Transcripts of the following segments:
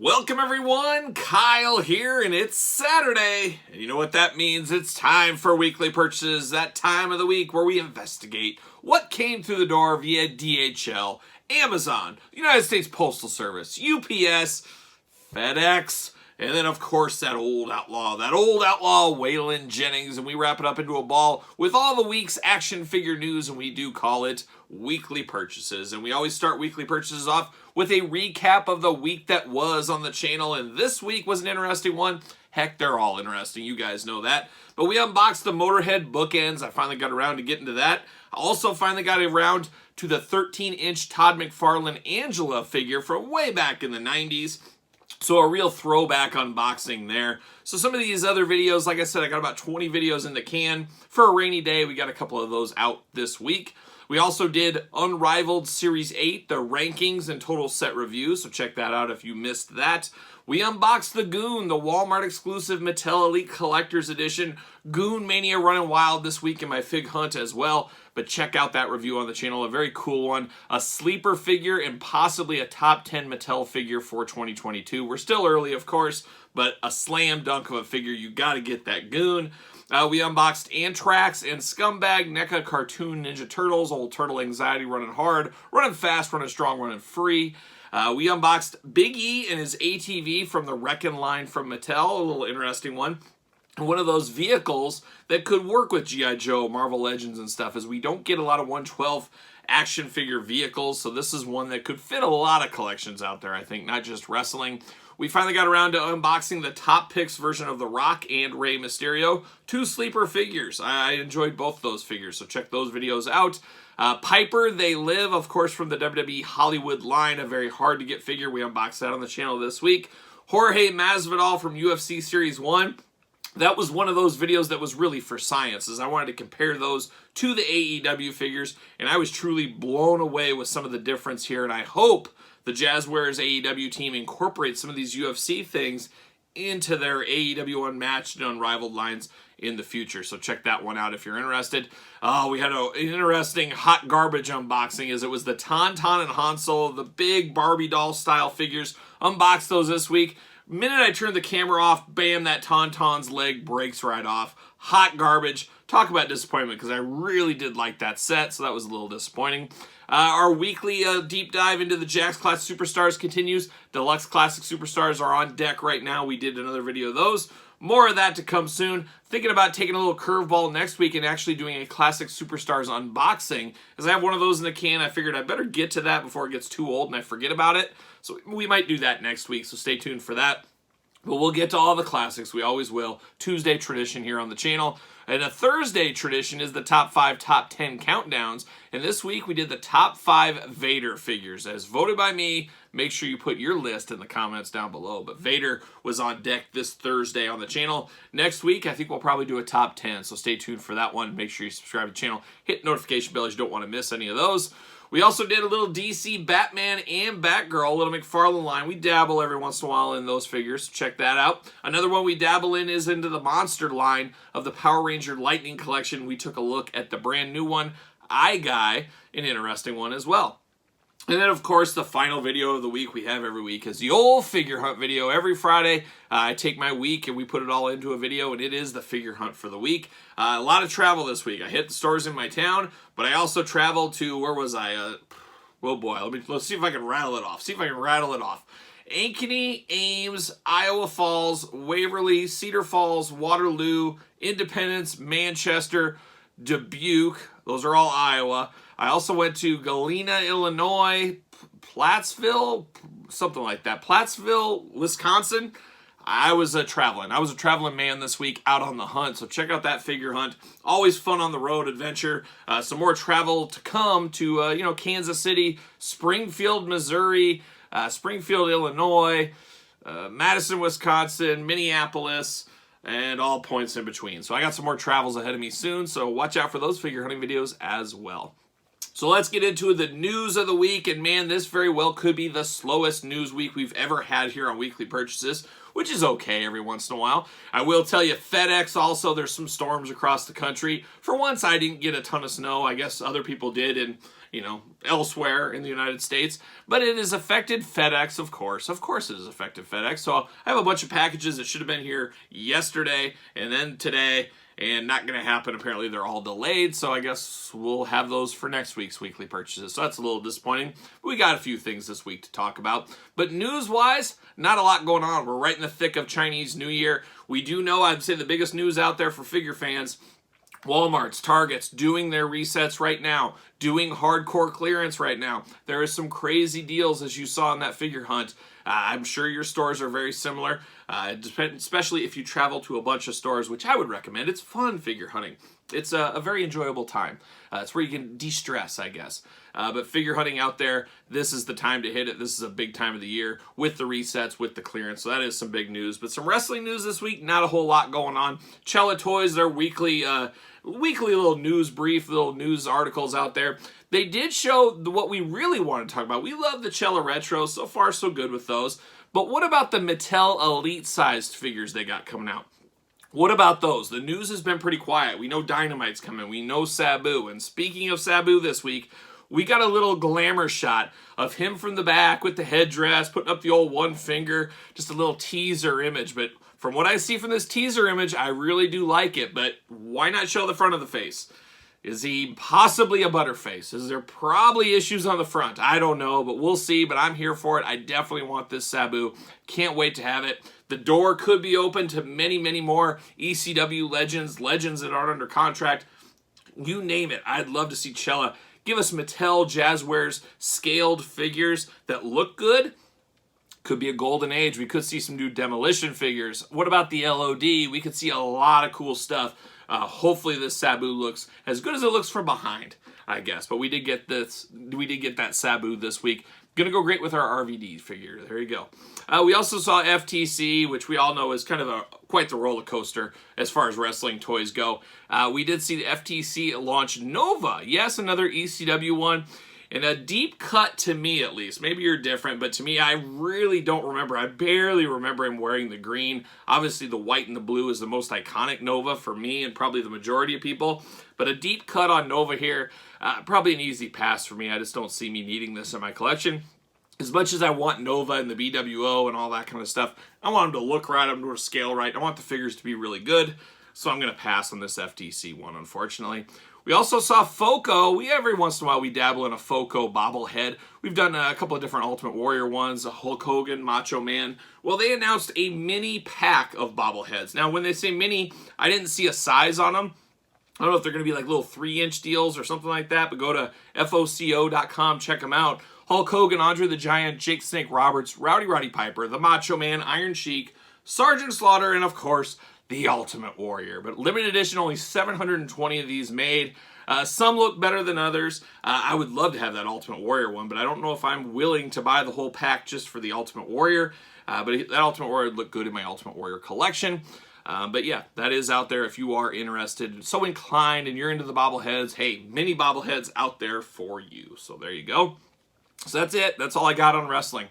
Welcome everyone, Kyle here, and it's Saturday, and you know what that means? It's time for weekly purchases, that time of the week where we investigate what came through the door via DHL, Amazon, United States Postal Service, UPS, FedEx, and then of course that old outlaw Waylon Jennings, and we wrap it up into a ball with all the week's action figure news, and we do call it weekly purchases. And we always start weekly purchases off with a recap of the week that was on the channel, and this week was an interesting one. Heck, they're all interesting, you guys know that. But we unboxed the Motorhead bookends. I finally got around to getting to that. I also finally got around to the 13-inch Todd McFarlane Angela figure from way back in the 90s. So a real throwback unboxing there. So some of these other videos, like I said, I got about 20 videos in the can for a rainy day. We got a couple of those out this week. We also did Unrivaled Series 8, the rankings and total set review, so check that out if you missed that. We unboxed the Goon, the Walmart exclusive Mattel Elite Collector's Edition. Goon Mania running wild this week in my fig hunt as well, but check out that review on the channel, a very cool one. A sleeper figure and possibly a top 10 Mattel figure for 2022. We're still early, of course, but a slam dunk of a figure. You gotta get that Goon. We unboxed Anthrax and Scumbag NECA Cartoon Ninja Turtles. Old Turtle Anxiety running hard, running fast, running strong, running free. We unboxed Big E and his ATV from the Wreckin' line from Mattel. A little interesting one. One of those vehicles that could work with G.I. Joe, Marvel Legends and stuff, as we don't get a lot of 112 action figure vehicles, so this is one that could fit a lot of collections out there, I think, not just wrestling. We finally got around to unboxing the Top Picks version of The Rock and Rey Mysterio, two sleeper figures. I enjoyed both those figures, so check those videos out. Piper, They Live, of course, from the WWE Hollywood line, a very hard-to-get figure. We unboxed that on the channel this week. Jorge Masvidal from UFC Series 1. That was one of those videos that was really for science, as I wanted to compare those to the AEW figures, and I was truly blown away with some of the difference here, and I hope the Jazzwares AEW team incorporates some of these UFC things into their AEW Unmatched and Unrivaled lines in the future. So check that one out if you're interested. We had an interesting hot garbage unboxing, as it was the Tauntaun and Han Solo, the big Barbie doll style figures. Unboxed those this week. Minute I turned the camera off, bam, that Tauntaun's leg breaks right off. Hot garbage. Talk about disappointment, because I really did like that set, so that was a little disappointing. Our weekly deep dive into the Jakks Classic Superstars continues. Deluxe Classic Superstars are on deck right now. We did another video of those. More of that to come soon. Thinking about taking a little curveball next week and actually doing a Classic Superstars unboxing. As I have one of those in the can, I figured I better get to that before it gets too old and I forget about it. So we might do that next week, so stay tuned for that. But we'll get to all the classics. We always will. Tuesday tradition here on the channel. And a Thursday tradition is the top 5, top 10 countdowns. And this week we did the top 5 Vader figures as voted by me. Make sure you put your list in the comments down below. But Vader was on deck this Thursday on the channel. Next week, I think we'll probably do a top 10. So stay tuned for that one. Make sure you subscribe to the channel. Hit the notification bell as you don't want to miss any of those. We also did a little DC Batman and Batgirl, a little McFarlane line. We dabble every once in a while in those figures, so check that out. Another one we dabble in is into the monster line of the Power Ranger Lightning Collection. We took a look at the brand new one, Guy, an interesting one as well. And then, of course, the final video of the week we have every week is the old figure hunt video. Every Friday, I take my week and we put it all into a video, and it is the figure hunt for the week. A lot of travel this week. I hit the stores in my town, but I also traveled to, where was I? Oh boy, let's see if I can rattle it off. Ankeny, Ames, Iowa Falls, Waverly, Cedar Falls, Waterloo, Independence, Manchester, Dubuque. Those are all Iowa. I also went to Galena, Illinois, Plattsville, something like that. Plattsville, Wisconsin. I was a traveling man this week out on the hunt, so check out that figure hunt. Always fun on the road adventure. Some more travel to come to, Kansas City, Springfield, Missouri, Springfield, Illinois, Madison, Wisconsin, Minneapolis, and all points in between. So I got some more travels ahead of me soon, so watch out for those figure hunting videos as well. So let's get into the news of the week, and man, this very well could be the slowest news week we've ever had here on Weekly Purchases, which is okay every once in a while. I will tell you, FedEx also, there's some storms across the country. For once, I didn't get a ton of snow. I guess other people did in, elsewhere in the United States. But it has affected FedEx, of course. Of course it has affected FedEx. So I have a bunch of packages that should have been here yesterday and then today, and not going to happen. Apparently they're all delayed, so I guess we'll have those for next week's Weekly Purchases. So that's a little disappointing. We got a few things this week to talk about. But news-wise, not a lot going on. We're right in the thick of Chinese New Year. We do know, I'd say the biggest news out there for figure fans, Walmart's, Target's doing their resets right now, doing hardcore clearance right now. There is some crazy deals as you saw in that figure hunt. I'm sure your stores are very similar, especially if you travel to a bunch of stores, which I would recommend. It's fun figure hunting. It's a very enjoyable time. It's where you can de-stress, I guess. But figure hunting out there, this is the time to hit it. This is a big time of the year with the resets, with the clearance. So that is some big news. But some wrestling news this week, not a whole lot going on. Cella Toys, their weekly little news brief, little news articles out there. They did show what we really want to talk about. We love the Cella Retros. So far, so good with those. But what about the Mattel Elite-sized figures they got coming out? What about those? The news has been pretty quiet. We know Dynamite's coming. We know Sabu. And speaking of Sabu this week, we got a little glamour shot of him from the back with the headdress, putting up the old one finger, just a little teaser image. But from what I see from this teaser image, I really do like it. But why not show the front of the face? Is he possibly a butterface? Is there probably issues on the front? I don't know, but we'll see. But I'm here for it. I definitely want this Sabu. Can't wait to have it. The door could be open to many, many more ECW legends that aren't under contract. You name it. I'd love to see Cella give us Mattel Jazzwares scaled figures that look good. Could be a golden age. We could see some new Demolition figures. What about the LOD? We could see a lot of cool stuff. Hopefully this Sabu looks as good as it looks from behind, I guess. But we did get that Sabu this week. Gonna go great with our RVD figure. There you go. We also saw FTC, which we all know is kind of quite the roller coaster as far as wrestling toys go. We did see the FTC launch Nova. Yes, another ECW one. And a deep cut to me, at least. Maybe you're different, but to me, I really don't remember. I barely remember him wearing the green. Obviously, the white and the blue is the most iconic Nova for me and probably the majority of people. But a deep cut on Nova here, probably an easy pass for me. I just don't see me needing this in my collection. As much as I want Nova and the BWO and all that kind of stuff, I want them to look right, I want them to scale right. I want the figures to be really good. So I'm going to pass on this FTC one, unfortunately. We also saw Foco. Every once in a while we dabble in a Foco bobblehead. We've done a couple of different Ultimate Warrior ones, a Hulk Hogan, Macho Man. Well, they announced a mini pack of bobbleheads. Now, when they say mini, I didn't see a size on them. I don't know if they're going to be like little 3-inch deals or something like that, but go to FOCO.com, check them out. Hulk Hogan, Andre the Giant, Jake Snake Roberts, Roddy Piper, the Macho Man, Iron Sheik, Sergeant Slaughter, and of course, the Ultimate Warrior. But limited edition, only 720 of these made. Some look better than others. I would love to have that Ultimate Warrior one, but I don't know if I'm willing to buy the whole pack just for the Ultimate Warrior. But that Ultimate Warrior would look good in my Ultimate Warrior collection. But yeah, that is out there if you are interested, so inclined, and you're into the bobbleheads. Hey, mini bobbleheads out there for you. So there you go. So that's it. That's all I got on wrestling.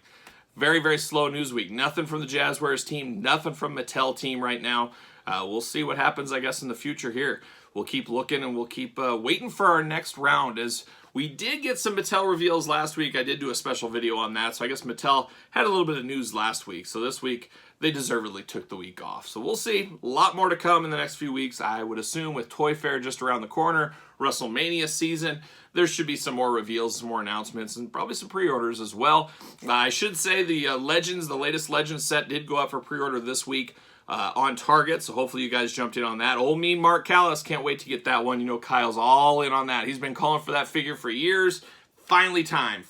Very, very slow news week. Nothing from the Jazzwares team. Nothing from Mattel team right now. We'll see what happens, I guess, in the future here. We'll keep looking and we'll keep waiting for our next round. As we did get some Mattel reveals last week. I did do a special video on that. So I guess Mattel had a little bit of news last week. So this week, they deservedly took the week off. So we'll see. A lot more to come in the next few weeks. I would assume with Toy Fair just around the corner, WrestleMania season, there should be some more reveals, some more announcements, and probably some pre-orders as well. I should say the Legends, the latest Legends set did go up for pre-order this week on Target, so hopefully you guys jumped in on that. Old mean Mark Callis, can't wait to get that one. You know Kyle's all in on that. He's been calling for that figure for years. Finally time.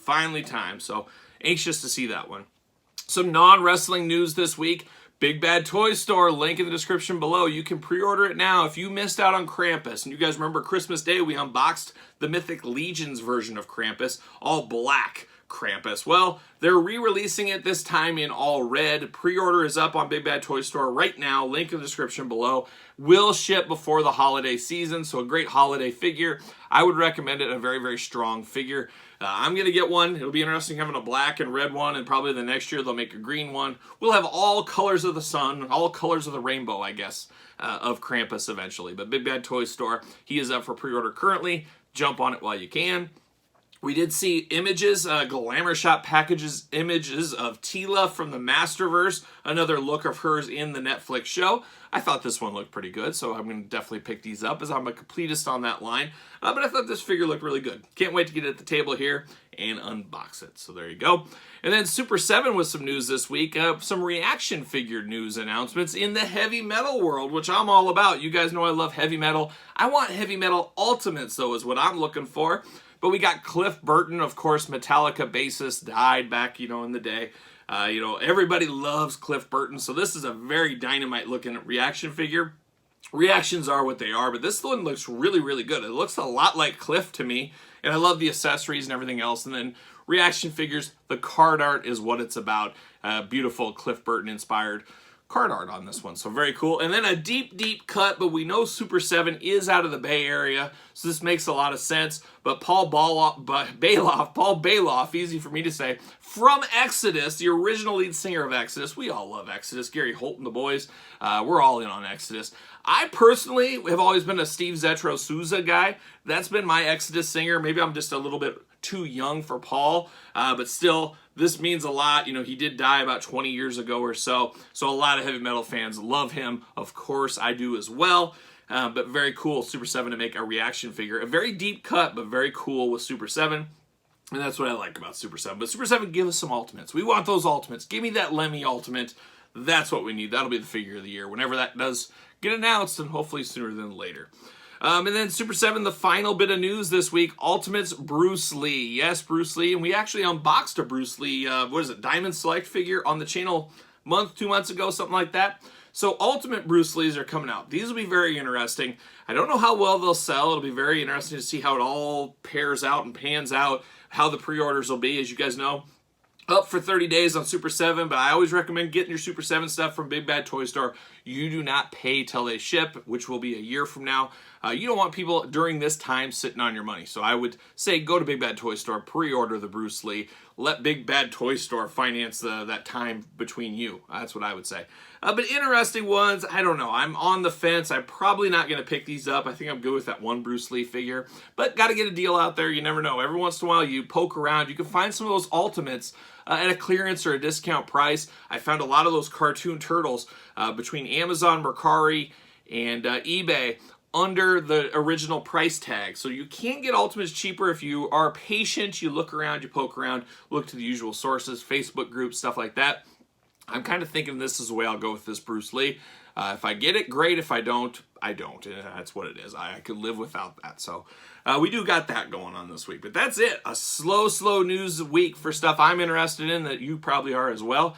So anxious to see that one. Some non-wrestling news this week. Big Bad Toy Store, link in the description below. You can pre-order it now if you missed out on Krampus. And you guys remember Christmas Day, we unboxed the Mythic Legions version of Krampus, all black. Krampus. Well, they're re-releasing it this time in all red. Pre-order is up on Big Bad Toy Store right now. Link in the description below. Will ship before the holiday season, so a great holiday figure. I would recommend it, a very, very strong figure. I'm going to get one. It'll be interesting having a black and red one, and probably the next year they'll make a green one. We'll have all colors of the sun, all colors of the rainbow, I guess, of Krampus eventually. But Big Bad Toy Store, he is up for pre-order currently. Jump on it while you can. We did see images, Glamour Shop packages images of Tila from the Masterverse, another look of hers in the Netflix show. I thought this one looked pretty good, so I'm going to definitely pick these up as I'm a completist on that line. But I thought this figure looked really good. Can't wait to get it at the table here and unbox it. So there you go. And then Super 7 with some news this week. Some reaction figure news announcements in the heavy metal world, which I'm all about. You guys know I love heavy metal. I want heavy metal ultimates, though, is what I'm looking for. But we got Cliff Burton, of course, Metallica bassist, died back, in the day. Everybody loves Cliff Burton, so this is a very dynamite-looking reaction figure. Reactions are what they are, but this one looks really, really good. It looks a lot like Cliff to me, and I love the accessories and everything else. And then reaction figures, the card art is what it's about. Beautiful Cliff Burton-inspired card art on this one, so very cool. And then a deep, deep cut, but we know Super 7 is out of the Bay Area, so this makes a lot of sense. But Paul Bailoff, easy for me to say, from Exodus, the original lead singer of Exodus. We all love Exodus. Gary Holt and the boys, we're all in on Exodus. I personally have always been a Steve Zetro Souza guy. That's been my Exodus singer. Maybe I'm just a little bit too young for Paul, but still, this means a lot. He did die about 20 years ago or so, so a lot of heavy metal fans love him. Of course, I do as well, but very cool, Super 7 to make a reaction figure. A very deep cut, but very cool with Super 7, and that's what I like about Super 7. But Super 7, give us some ultimates. We want those ultimates. Give me that Lemmy ultimate. That's what we need. That'll be the figure of the year whenever that does get announced, and hopefully sooner than later. And then Super 7, the final bit of news this week, Ultimates Bruce Lee. Yes, Bruce Lee, and we actually unboxed a Bruce Lee, Diamond Select figure on the channel 2 months ago, something like that. So Ultimate Bruce Lees are coming out. These will be very interesting. I don't know how well they'll sell. It'll be very interesting to see how it all pairs out and pans out, how the pre-orders will be, as you guys know. Up for 30 days on Super 7, but I always recommend getting your Super 7 stuff from Big Bad Toy Store. You do not pay till they ship, which will be a year from now. You don't want people during this time sitting on your money. So I would say go to Big Bad Toy Store, pre-order the Bruce Lee. Let Big Bad Toy Store finance that time between you. That's what I would say. But interesting ones, I don't know. I'm on the fence. I'm probably not going to pick these up. I think I'm good with that one Bruce Lee figure. But got to get a deal out there. You never know. Every once in a while you poke around. You can find some of those Ultimates at a clearance or a discount price. I found a lot of those cartoon turtles between Amazon, Mercari, and eBay under the original price tag. So you can get Ultimates cheaper if you are patient, you look around, you poke around, look to the usual sources, Facebook groups, stuff like that. I'm kind of thinking this is the way I'll go with this Bruce Lee. If I get it, great. If I don't, I don't. That's what it is. I could live without that. So we do got that going on this week. But that's it. A slow news week for stuff I'm interested in that you probably are as well.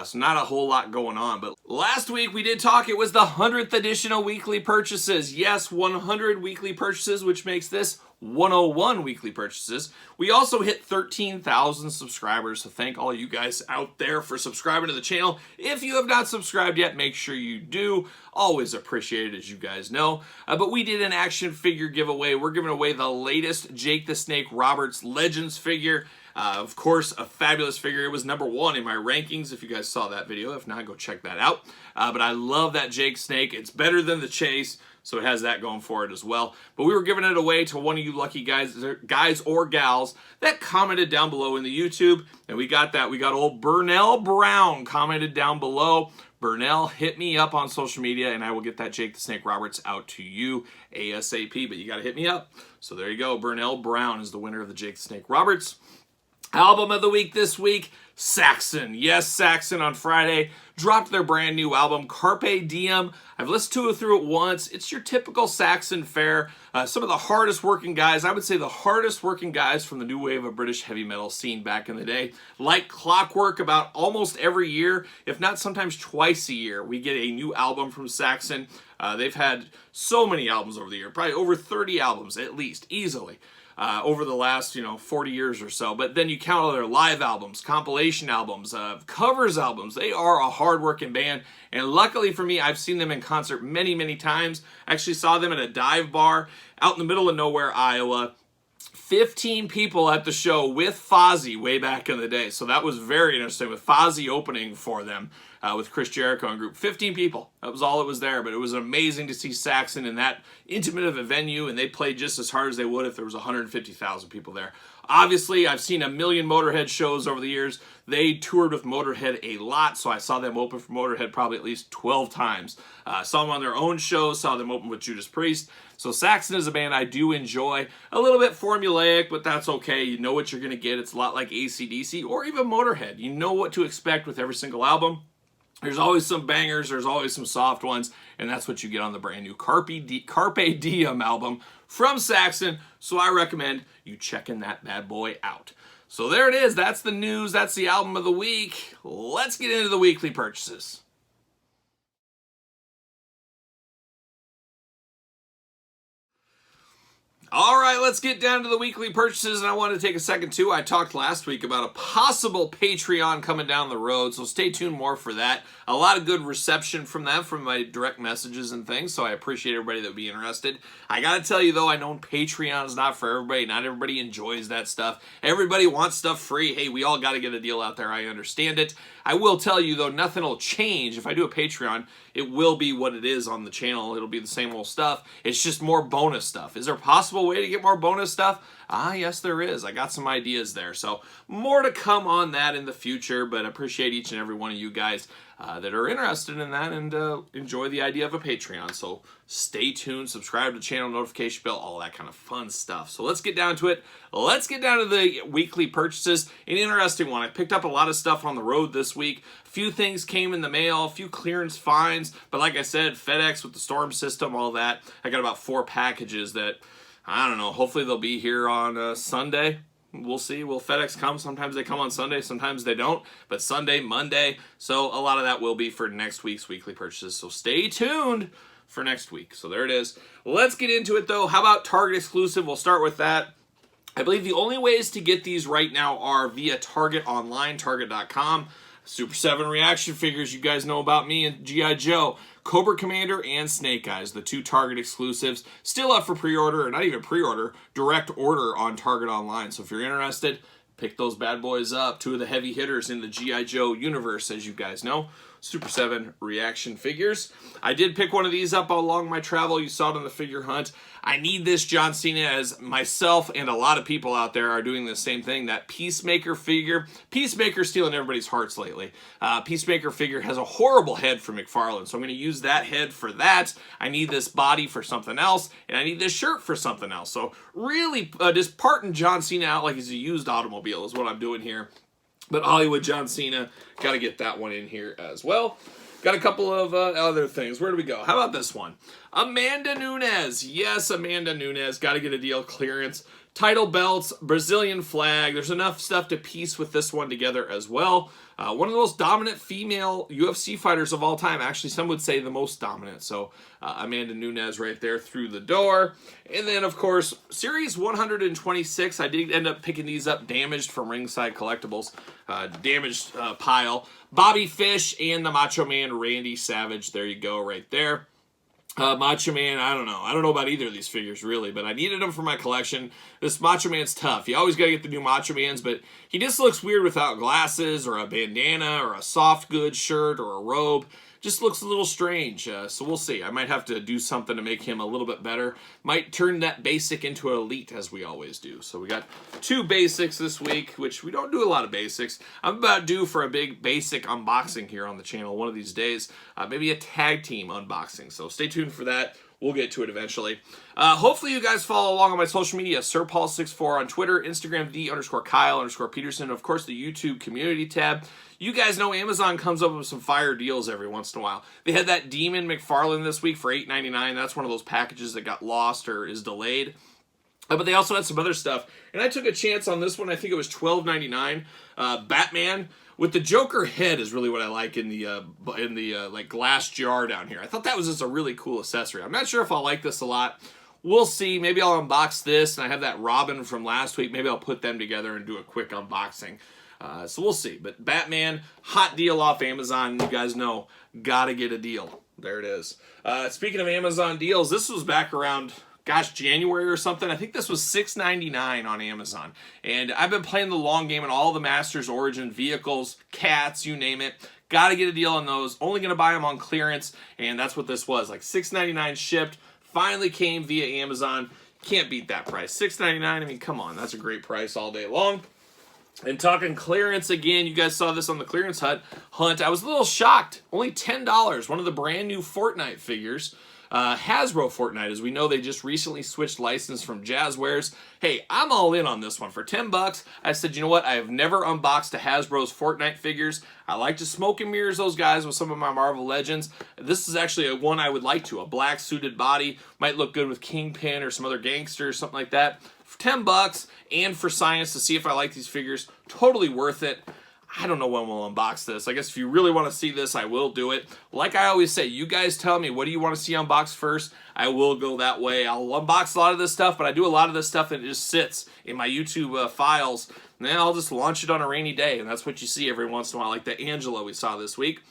So not a whole lot going on. But last week we did talk. It was the 100th edition of weekly purchases. Yes, 100 weekly purchases, which makes this 101 weekly purchases. We also hit 13,000 subscribers, so thank all you guys out there for subscribing to the channel. If you have not subscribed yet, make sure you do. Always appreciate it, as you guys know. But we did an action figure giveaway. We're giving away the latest Jake the Snake Roberts Legends figure. Of course, a fabulous figure. It was #1 in my rankings, if you guys saw that video. If not, go check that out. But I love that Jake Snake. It's better than the Chase, so it has that going for it as well. But we were giving it away to one of you lucky guys or gals that commented down below in the YouTube. And we got that. We got old Burnell Brown commented down below. Burnell, hit me up on social media, and I will get that Jake the Snake Roberts out to you ASAP. But you got to hit me up. So there you go. Burnell Brown is the winner of the Jake the Snake Roberts. Album of the week this week, Saxon. Yes, Saxon on Friday dropped their brand new album, Carpe Diem. I've listened through it once. It's your typical Saxon fare. Some of the hardest working guys, I would say the hardest working guys from the new wave of British heavy metal scene back in the day. Like clockwork, about almost every year, if not sometimes twice a year, we get a new album from Saxon. They've had so many albums over the year, probably over 30 albums at least, easily. over the last, 40 years or so. But then you count all their live albums, compilation albums, covers albums. They are a hard-working band. And luckily for me, I've seen them in concert many, many times. I actually saw them at a dive bar out in the middle of nowhere, Iowa. 15 people at the show with Fozzy way back in the day. So that was very interesting, with Fozzy opening for them with Chris Jericho and group. 15 people. That was all that was there. But it was amazing to see Saxon in that intimate of a venue, and they played just as hard as they would if there was 150,000 people there. Obviously, I've seen a million Motorhead shows over the years. They toured with Motorhead a lot, so I saw them open for Motorhead probably at least 12 times. Saw them on their own shows, saw them open with Judas Priest. So Saxon is a band I do enjoy. A little bit formulaic, but that's okay. You know what you're going to get. It's a lot like AC/DC or even Motorhead. You know what to expect with every single album. There's always some bangers, there's always some soft ones, and that's what you get on the brand new Carpe Diem album from Saxon, so I recommend you checking that bad boy out. So there it is, that's the news, that's the album of the week. Let's get into the weekly purchases. All right, let's get down to the weekly purchases, and I want to take a second too. I talked last week about a possible Patreon coming down the road, so stay tuned more for that. A lot of good reception from that, from my direct messages and things, so I appreciate everybody that would be interested. I gotta tell you though, I know Patreon is not for everybody. Not everybody enjoys that stuff. Everybody wants stuff free. Hey, we all gotta get a deal out there. I understand it. I will tell you though, nothing will change. If I do a Patreon, it will be what it is on the channel. It'll be the same old stuff. It's just more bonus stuff. Is there a possible way to get more bonus stuff? Yes, there is. I got some ideas there. So more to come on that in the future, but I appreciate each and every one of you guys that are interested in that and enjoy the idea of a Patreon. So stay tuned, subscribe to the channel, notification bell, all that kind of fun stuff. So let's get down to it. Let's get down to the weekly purchases. An interesting one. I picked up a lot of stuff on the road this week. A few things came in the mail, a few clearance finds, but like I said, FedEx with the storm system, all that. I got about 4 packages that, I don't know, hopefully they'll be here on Sunday. We'll see. Will FedEx come? Sometimes they come on Sunday, sometimes they don't. But Sunday, Monday. So a lot of that will be for next week's weekly purchases. So stay tuned for next week. So there it is. Let's get into it though. How about Target exclusive? We'll start with that. I believe the only ways to get these right now are via Target online, target.com. Super 7 reaction figures, you guys know about me and G.I. Joe. Cobra Commander and Snake Eyes, the 2 Target exclusives, still up for pre-order, or not even pre-order, direct order on Target Online. So if you're interested, pick those bad boys up. 2 of the heavy hitters in the G.I. Joe universe, as you guys know. Super 7 reaction figures. I did pick one of these up along my travel. You saw it on the figure hunt. I need this John Cena, as myself and a lot of people out there are doing the same thing. That Peacemaker figure. Peacemaker's stealing everybody's hearts lately. Peacemaker figure has a horrible head for McFarlane, so I'm going to use that head for that. I need this body for something else, and I need this shirt for something else. So really just parting John Cena out like he's a used automobile is what I'm doing here. But Hollywood John Cena, got to get that one in here as well. Got a couple of other things. Where do we go? How about this one? Amanda Nunes. Yes, Amanda Nunes. Got to get a deal clearance. Title belts, Brazilian flag. There's enough stuff to piece with this one together as well. One of the most dominant female UFC fighters of all time. Actually, some would say the most dominant. So Amanda Nunes right there through the door. And then, of course, Series 126. I did end up picking these up damaged from Ringside Collectibles. Damaged pile. Bobby Fish and the Macho Man Randy Savage. There you go right there. Macho Man, I don't know. I don't know about either of these figures, really, but I needed them for my collection. This Macho Man's tough. You always got to get the new Macho Mans, but he just looks weird without glasses or a bandana or a soft goods shirt or a robe. Just looks a little strange, so we'll see. I might have to do something to make him a little bit better. Might turn that basic into an elite, as we always do. So we got 2 basics this week, which we don't do a lot of basics. I'm about due for a big basic unboxing here on the channel one of these days. Maybe a tag team unboxing, so stay tuned for that. We'll get to it eventually. Hopefully you guys follow along on my social media, SirPaul64 on Twitter, Instagram, _Kyle_Peterson, of course the YouTube community tab. You guys know Amazon comes up with some fire deals every once in a while. They had that Demon McFarlane this week for $8.99. That's one of those packages that got lost or is delayed. But they also had some other stuff. And I took a chance on this one. I think it was $12.99. Batman with the Joker head is really what I like in the like glass jar down here. I thought that was just a really cool accessory. I'm not sure if I'll like this a lot. we'll see. Maybe I'll unbox this, and I have that Robin from last week. Maybe I'll put them together and do a quick unboxing. So we'll see. But Batman, hot deal off Amazon. You guys know, gotta get a deal. There it is. Speaking of Amazon deals, this was back around, gosh, January or something. I think this was $6.99 on Amazon. And I've been playing the long game on all the Masters Origin vehicles, cats, you name it. Got to get a deal on those. Only going to buy them on clearance. And that's what this was. Like $6.99 shipped. Finally came via Amazon. Can't beat that price. $6.99, I mean, come on. That's a great price all day long. And talking clearance again, you guys saw this on the clearance hunt. I was a little shocked. Only $10. One of the brand new Fortnite figures. Hasbro Fortnite, as we know, they just recently switched license from Jazzwares. Hey, I'm all in on this one. For $10, I said, you know what? I have never unboxed a Hasbro's Fortnite figures. I like to smoke and mirrors those guys with some of my Marvel Legends. This is actually a one I would like to. A black suited body. Might look good with Kingpin or some other gangster or something like that. For $10 and for science to see if I like these figures, totally worth it. I don't know when we'll unbox this. I guess if you really want to see this, I will do it. Like I always say, you guys tell me, what do you want to see unboxed first? I will go that way. I'll unbox a lot of this stuff, but I do a lot of this stuff and it just sits in my YouTube files. And then I'll just launch it on a rainy day, and that's what you see every once in a while, like the Angela we saw this week.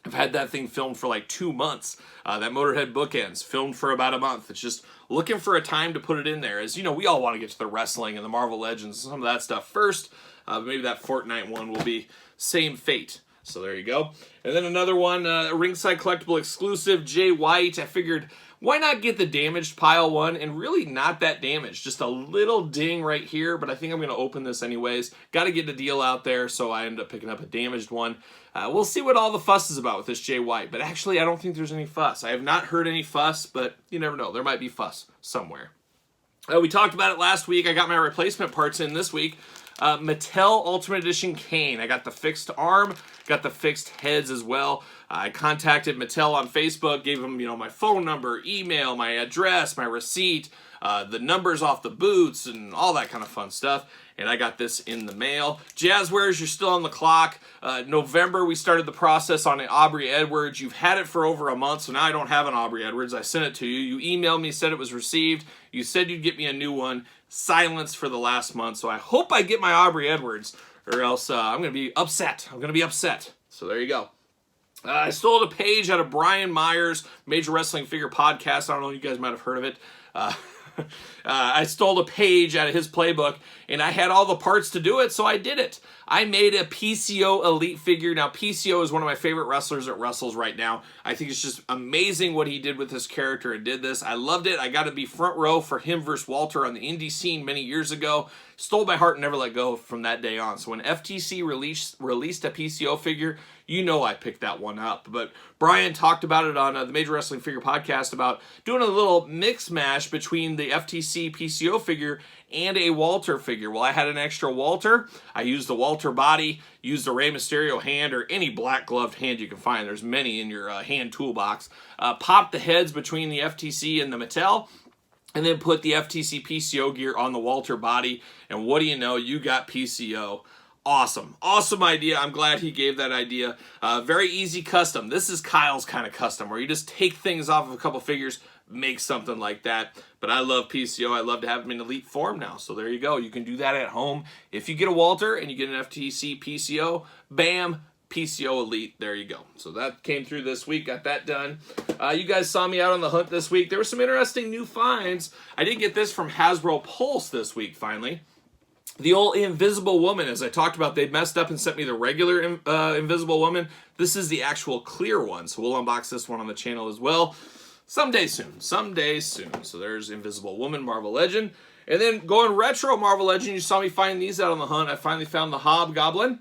I've had that thing filmed for like 2 months. That Motorhead Bookends, filmed for about a month. It's just looking for a time to put it in there. As you know, we all want to get to the wrestling and the Marvel Legends and some of that stuff first. But maybe that Fortnite one will be same fate. So there you go. And then another one, a Ringside Collectible exclusive, Jay White. I figured, why not get the damaged pile one? And really not that damaged. Just a little ding right here, but I think I'm going to open this anyways. Got to get the deal out there, so I ended up picking up a damaged one. We'll see what all the fuss is about with this Jay White. But actually, I don't think there's any fuss. I have not heard any fuss, but you never know. There might be fuss somewhere. We talked about it last week. I got my replacement parts in this week. Mattel Ultimate Edition Kane. I got the fixed arm, got the fixed heads as well. I contacted Mattel on Facebook, gave them, you know, my phone number, email, my address, my receipt, the numbers off the boots, and all that kind of fun stuff. And I got this in the mail. Jazzwares, you're still on the clock. November, we started the process on an Aubrey Edwards. You've had it for over a month, so now I don't have an Aubrey Edwards. I sent it to you. You emailed me, said it was received. You said you'd get me a new one. Silence for the last month, so I hope I get my Aubrey Edwards, or else I'm going to be upset. I'm going to be upset. So there you go. I stole a page out of Brian Myers' Major Wrestling Figure Podcast. I don't know, you guys might have heard of it. I stole a page out of his playbook, and I had all the parts to do it, so I did it. I made a PCO Elite figure. Now, PCO is one of my favorite wrestlers that wrestles right now. I think it's just amazing what he did with his character and did this. I loved it. I got to be front row for him versus Walter on the indie scene many years ago. Stole my heart and never let go from that day on. So when FTC released a PCO figure, you know I picked that one up. But Brian talked about it on the Major Wrestling Figure Podcast about doing a little mix mash between the FTC PCO figure and a Walter figure. Well, I had an extra Walter. I used the Walter body, used the Rey Mysterio hand, or any black gloved hand you can find. There's many in your hand toolbox. Popped the heads between the FTC and the Mattel, and then put the FTC PCO gear on the Walter body. And what do you know? You got PCO. Awesome. Awesome idea. I'm glad he gave that idea. Very easy custom. This is Kyle's kind of custom, where you just take things off of a couple figures, make something like that. But I love PCO. I love to have him in elite form now. So there you go. You can do that at home. If you get a Walter and you get an FTC PCO, bam, PCO Elite. There you go. So that came through this week. Got that done. You guys saw me out on the hunt this week. There were some interesting new finds. I did get this from Hasbro Pulse this week, finally. The old Invisible Woman, as I talked about, they messed up and sent me the regular Invisible Woman. This is the actual clear one, so we'll unbox this one on the channel as well. Someday soon. Someday soon. So there's Invisible Woman, Marvel Legend. And then going retro Marvel Legend, you saw me find these out on the hunt. I finally found the Hobgoblin.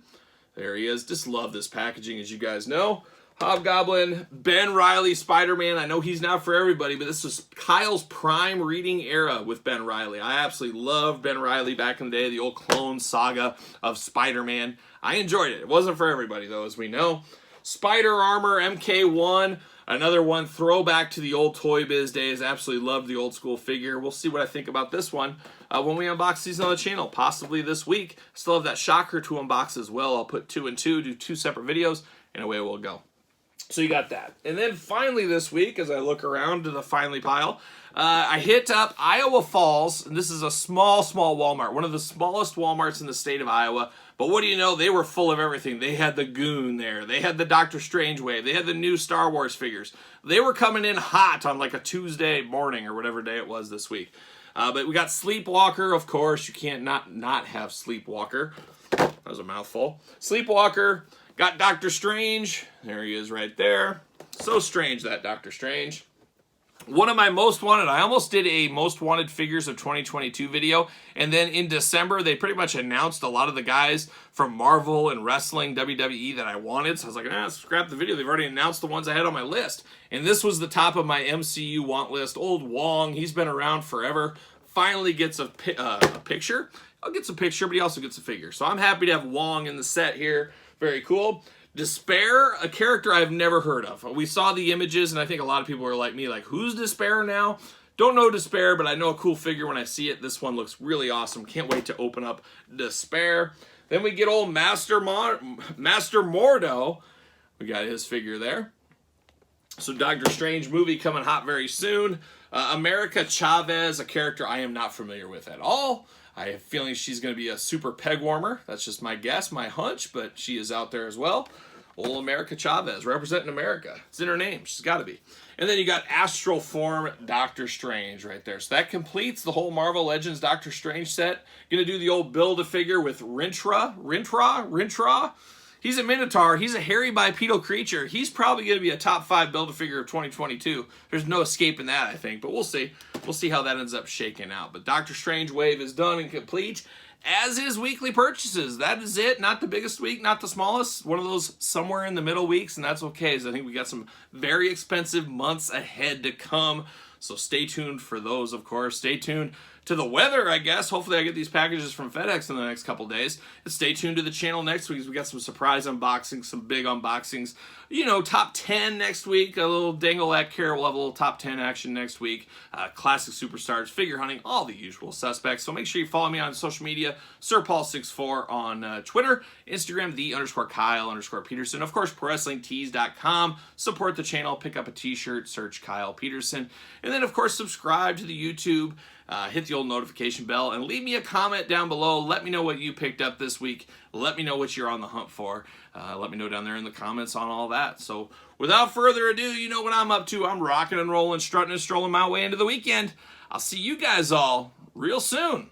There he is. Just love this packaging, as you guys know. Hobgoblin, Ben Reilly, Spider-Man. I know he's not for everybody, but this was Kyle's prime reading era with Ben Reilly. I absolutely loved Ben Reilly back in the day, the old clone saga of Spider-Man. I enjoyed it. It wasn't for everybody, though, as we know. Spider Armor MK1, another one throwback to the old Toy Biz days. Absolutely loved the old school figure. We'll see what I think about this one when we unbox these on the channel, possibly this week. Still have that Shocker to unbox as well. I'll put 2 and 2, do 2 separate videos, and away we'll go. So you got that. And then finally this week, as I look around to the finally pile, I hit up Iowa Falls, and this is a small Walmart, one of the smallest Walmarts in the state of Iowa. But what do you know? They were full of everything. They had the Goon there. They had the Doctor Strange wave. They had the new Star Wars figures. They were coming in hot on like a Tuesday morning or whatever day it was this week. But we got Sleepwalker, of course. You can't not have Sleepwalker. That was a mouthful. Sleepwalker. Got Doctor Strange. There he is right there. So strange, that Doctor Strange. One of my most wanted, I almost did a most wanted figures of 2022 video, and then in December they pretty much announced a lot of the guys from Marvel and wrestling, WWE, that I wanted, so I was like, scrap the video. They've already announced the ones I had on my list, and this was the top of my MCU want list. Old Wong, he's been around forever, finally gets a picture. I'll get a picture, but he also gets a figure, so I'm happy to have Wong in the set here. Very cool. Despair, a character I've never heard of. We saw the images, and I think a lot of people were like me, like, who's Despair now? Don't know Despair, but I know a cool figure when I see it. This one looks really awesome. Can't wait to open up Despair. Then we get old Master Mordo. We got his figure there. So Doctor Strange movie coming hot very soon. America Chavez, a character I am not familiar with at all. I have a feeling she's going to be a super peg warmer. That's just my guess, my hunch, but she is out there as well. Old America Chavez, representing America. It's in her name. She's got to be. And then you got Astral Form Doctor Strange right there. So that completes the whole Marvel Legends Doctor Strange set. Going to do the old Build-A-Figure with Rintrah. He's a Minotaur. He's a hairy bipedal creature. He's probably going to be a top 5 Build-A-Figure of 2022. There's no escaping that, I think, but we'll see. We'll see how that ends up shaking out. But Doctor Strange wave is done and complete, as is weekly purchases. That is it. Not the biggest week, not the smallest. One of those somewhere in the middle weeks, and that's okay, because I think we got some very expensive months ahead to come. So stay tuned for those, of course. Stay tuned to the weather, I guess. Hopefully I get these packages from FedEx in the next couple days. And stay tuned to the channel next week, because we got some surprise unboxings, some big unboxings. You know, top 10 next week. A little dangle at Carol. We'll have a little top 10 action next week. Classic superstars, figure hunting, all the usual suspects. So make sure you follow me on social media. SirPaul64 on Twitter. Instagram, _Kyle_Peterson. Of course, ProWrestlingTees.com. Support the channel. Pick up a t-shirt. Search Kyle Peterson. And then, of course, subscribe to the YouTube. Hit the old notification bell and leave me a comment down below. Let me know what you picked up this week. Let me know what you're on the hunt for. Let me know down there in the comments on all that. So without further ado, you know what I'm up to. I'm rocking and rolling, strutting and strolling my way into the weekend. I'll see you guys all real soon.